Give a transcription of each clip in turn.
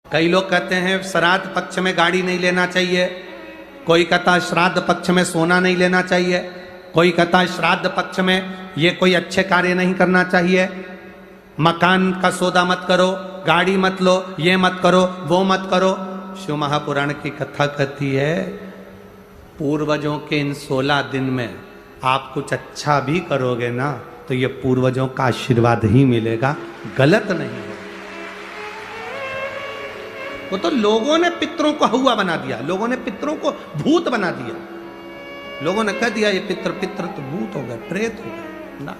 कई लोग कहते हैं श्राद्ध पक्ष में गाड़ी नहीं लेना चाहिए, कोई कहता है श्राद्ध पक्ष में सोना नहीं लेना चाहिए, कोई कहता है श्राद्ध पक्ष में ये कोई अच्छे कार्य नहीं करना चाहिए, मकान का सौदा मत करो, गाड़ी मत लो, ये मत करो, वो मत करो। शिव महापुराण की कथा कहती है पूर्वजों के इन 16 दिन में आप कुछ अच्छा भी करोगे ना तो ये पूर्वजों का आशीर्वाद ही मिलेगा, गलत नहीं है। वो तो लोगों ने पितरों को हौवा बना दिया, लोगों ने पितरों को भूत बना दिया, लोगों ने कह दिया ये पितर तो भूत हो गए, प्रेत हो गए ना।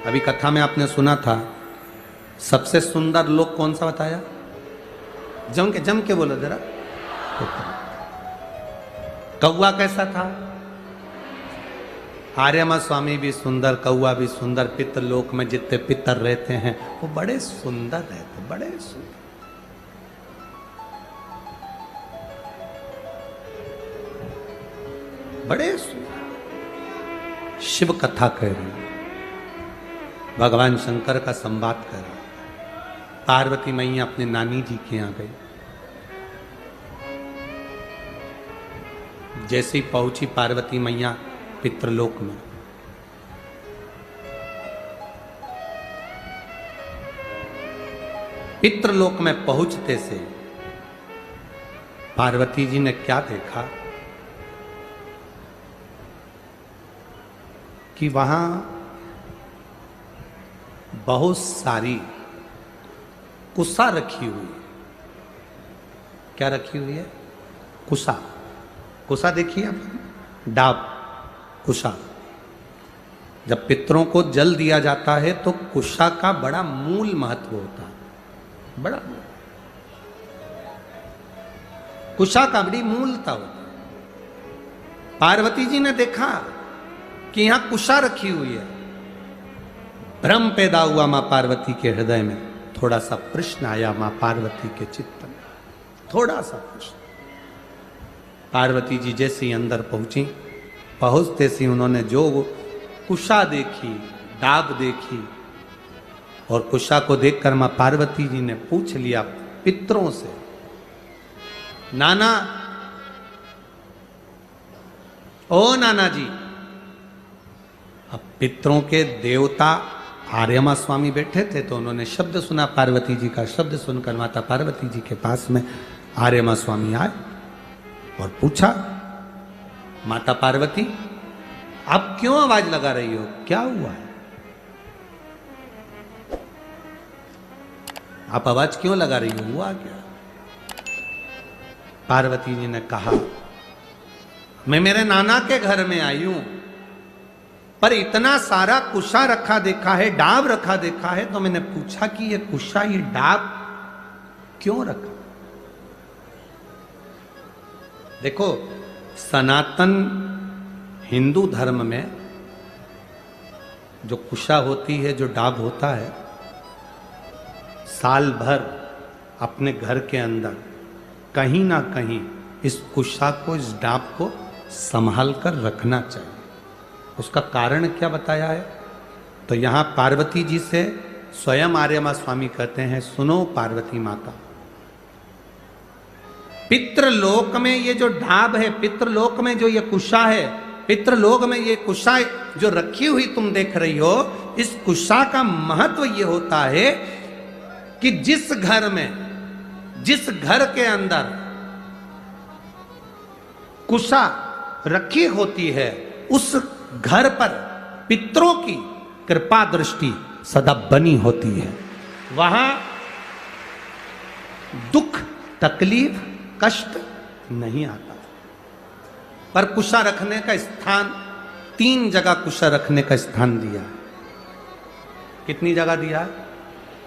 अभी कथा में आपने सुना था सबसे सुंदर लोक कौन सा बताया? जम के बोलो जरा। कौवा कैसा था? आर्यमा स्वामी भी सुंदर, कौवा भी सुंदर, पितर लोक में जितने पितर रहते हैं वो बड़े सुंदर रहते, बड़े सुंदर। बड़े सुंदर। शिव कथा कह रही, भगवान शंकर का संवाद कर रहा। पार्वती मैया अपने नानी जी के यहां गई। जैसे ही पहुंची पार्वती मैया पितृलोक में, पितृलोक में पहुंचते से पार्वती जी ने क्या देखा कि वहां बहुत सारी कुसा रखी हुई। क्या रखी हुई है? कुसा। कुसा देखिए आप, डाब, कुशा। जब पितरों को जल दिया जाता है तो कुशा का बड़ा मूल महत्व होता है, बड़ा कुशा का बड़ी मूलता होती है। पार्वती जी ने देखा कि यहां कुशा रखी हुई है, भ्रम पैदा हुआ मां पार्वती के हृदय में। थोड़ा सा प्रश्न आया मां पार्वती के चित्त में, थोड़ा सा प्रश्न। पार्वती जी जैसे ही अंदर पहुंची, पहुंचते से उन्होंने जो कुशा देखी, डाब देखी, और कुशा को देखकर मां पार्वती जी ने पूछ लिया पितरों से, नाना, ओ नाना जी। अब पितरों के देवता आर्यमा स्वामी बैठे थे तो उन्होंने शब्द सुना पार्वती जी का। शब्द सुनकर माता पार्वती जी के पास में आर्यमा स्वामी आए और पूछा, माता पार्वती आप क्यों आवाज लगा रही हो, क्या हुआ है? आप आवाज क्यों लगा रही हो, हुआ क्या? पार्वती जी ने कहा, मैं मेरे नाना के घर में आई हूं, पर इतना सारा कुशा रखा देखा है, डाब रखा देखा है, तो मैंने पूछा कि ये कुशा, ये डाब क्यों रखा? देखो, सनातन हिंदू धर्म में जो कुशा होती है, जो डाब होता है, साल भर अपने घर के अंदर कहीं ना कहीं इस कुशा को, इस डाब को संभाल कर रखना चाहिए। उसका कारण क्या बताया है? तो यहां पार्वती जी से स्वयं आर्यमा स्वामी कहते हैं, सुनो पार्वती माता, पितृलोक में ये जो ढाब है, पितृलोक में जो ये कुशा है, पितृलोक में ये कुशा जो रखी हुई तुम देख रही हो, इस कुशा का महत्व ये होता है कि जिस घर में, जिस घर के अंदर कुशा रखी होती है, उस घर पर पितरों की कृपा दृष्टि सदा बनी होती है। वहां दुख, तकलीफ, कष्ट नहीं आता। पर कुशा रखने का स्थान, 3 जगह कुशा रखने का स्थान दिया है। कितनी जगह दिया है?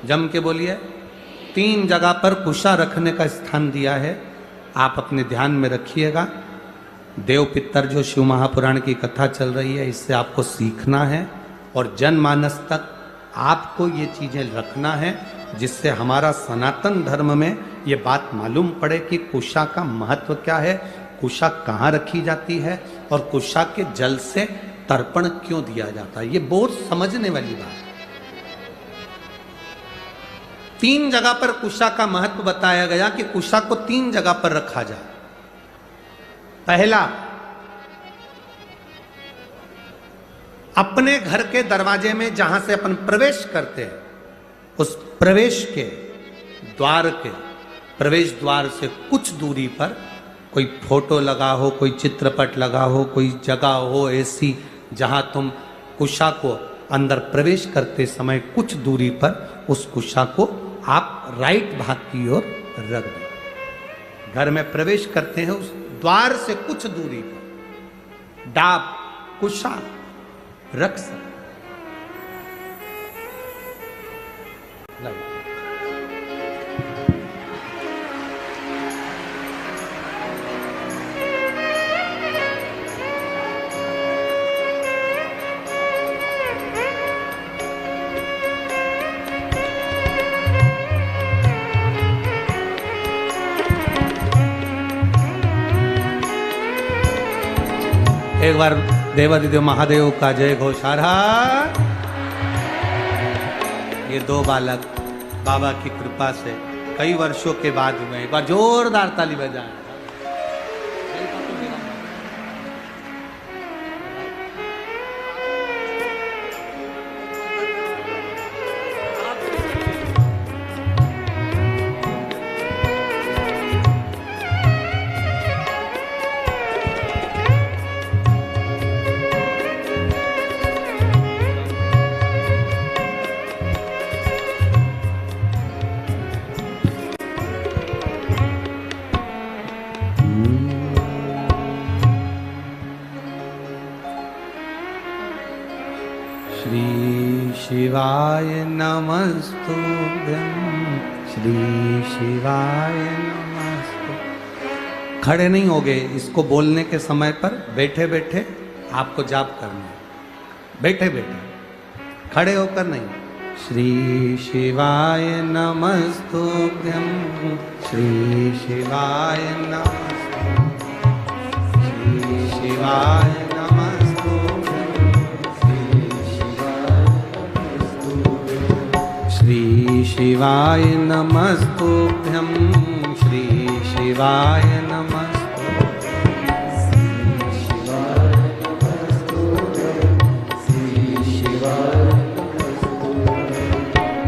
जम के बोलिए। 3 जगह पर कुशा रखने का स्थान दिया है। आप अपने ध्यान में रखिएगा। देव पितर जो शिव महापुराण की कथा चल रही है, इससे आपको सीखना है और जनमानस तक आपको ये चीजें रखना है, जिससे हमारा सनातन धर्म में ये बात मालूम पड़े कि कुशा का महत्व क्या है, कुशा कहाँ रखी जाती है और कुशा के जल से तर्पण क्यों दिया जाता है। ये बहुत समझने वाली बात है। 3 जगह पर कुशा का महत्व बताया गया कि कुशा को 3 जगह पर रखा जाए। पहला, अपने घर के दरवाजे में जहां से अपन प्रवेश करते हैं, उस प्रवेश के द्वार के प्रवेश द्वार से कुछ दूरी पर कोई फोटो लगा हो, कोई चित्रपट लगा हो, कोई जगह हो ऐसी जहां तुम कुशा को अंदर प्रवेश करते समय कुछ दूरी पर उस कुशा को आप राइट भाग की ओर रख दें। घर में प्रवेश करते हैं, उस द्वार से कुछ दूरी पर डाब कुशा रख सकते। एक बार देवादिदेव महादेव का जय घोषारा। ये 2 बालक बाबा की कृपा से कई वर्षों के बाद हुए। एक बार जोरदार ताली बजाएं। शिवाय नमस्तुभ्यं, श्री शिवाय नमस्तु। खड़े नहीं होगे, इसको बोलने के समय पर बैठे बैठे आपको जाप करना है। बैठे बैठे, खड़े होकर नहीं। श्री शिवाय नमस्तुभ्यं, श्री शिवाय नमस्तु, श्री शिवाय श्री शिवाय नमस्तुभ्यं, श्री शिवाय नमस्तु,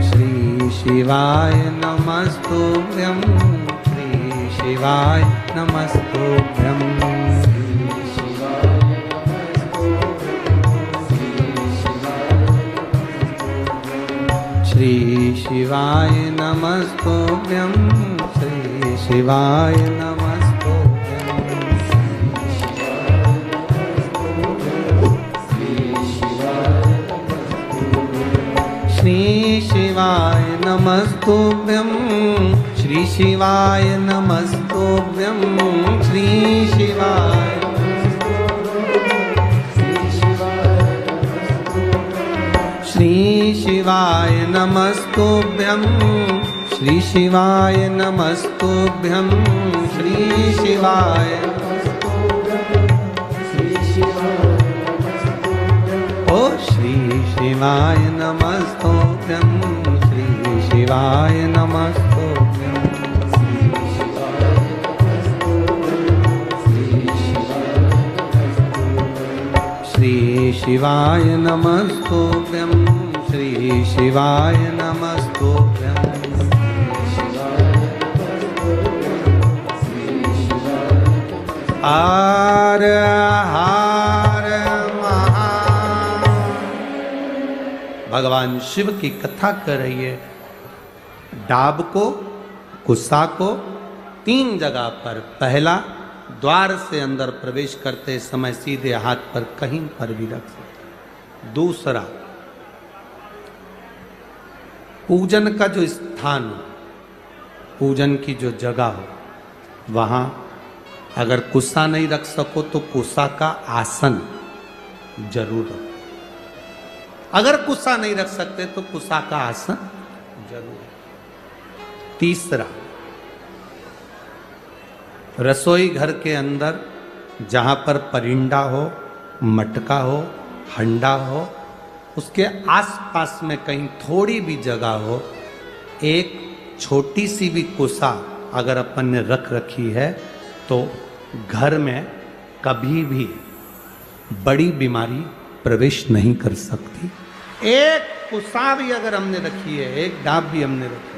श्री शिवाय नमस्तुभ्यं, श्री शिवाय नमस्तुभ्यं। श्री शिवाय नमस्तुभ्यं, श्री शिवाय नमस्तुभ्यं। श्री शिवाय नमस्तुभ्यं, श्री शिवाय नमस्तुभ्यं, श्री शिवाय श्री शिवाय नमस्तुभ्यं, श्री शिवाय नमस्तुभ्यं, श्री शिवाय ओ श्री शिवाय नमस्तुभ्यं, श्री शिवाय नमस्तुभ्यं। श्री शिवाय नमस्तुभ्यं, श्री शिवाय नमस्तुभ्यं। हर हर महादेव। भगवान शिव की कथा कर रही है। डाब को, कुसा को 3 जगह पर, पहला द्वार से अंदर प्रवेश करते समय सीधे हाथ पर कहीं पर भी रख सकते। दूसरा, पूजन का जो स्थान हो, पूजन की जो जगह हो, वहां अगर कुसा नहीं रख सको तो कुसा का आसन जरूर रखो। अगर कुसा नहीं रख सकते तो कुसा का आसन जरूर। तीसरा, रसोई घर के अंदर जहाँ पर परिंदा हो, मटका हो, हंडा हो, उसके आसपास में कहीं थोड़ी भी जगह हो, एक छोटी सी भी कुसा अगर अपन ने रख रखी है तो घर में कभी भी बड़ी बीमारी प्रवेश नहीं कर सकती। एक कुसा भी अगर हमने रखी है, एक डाब भी हमने रखी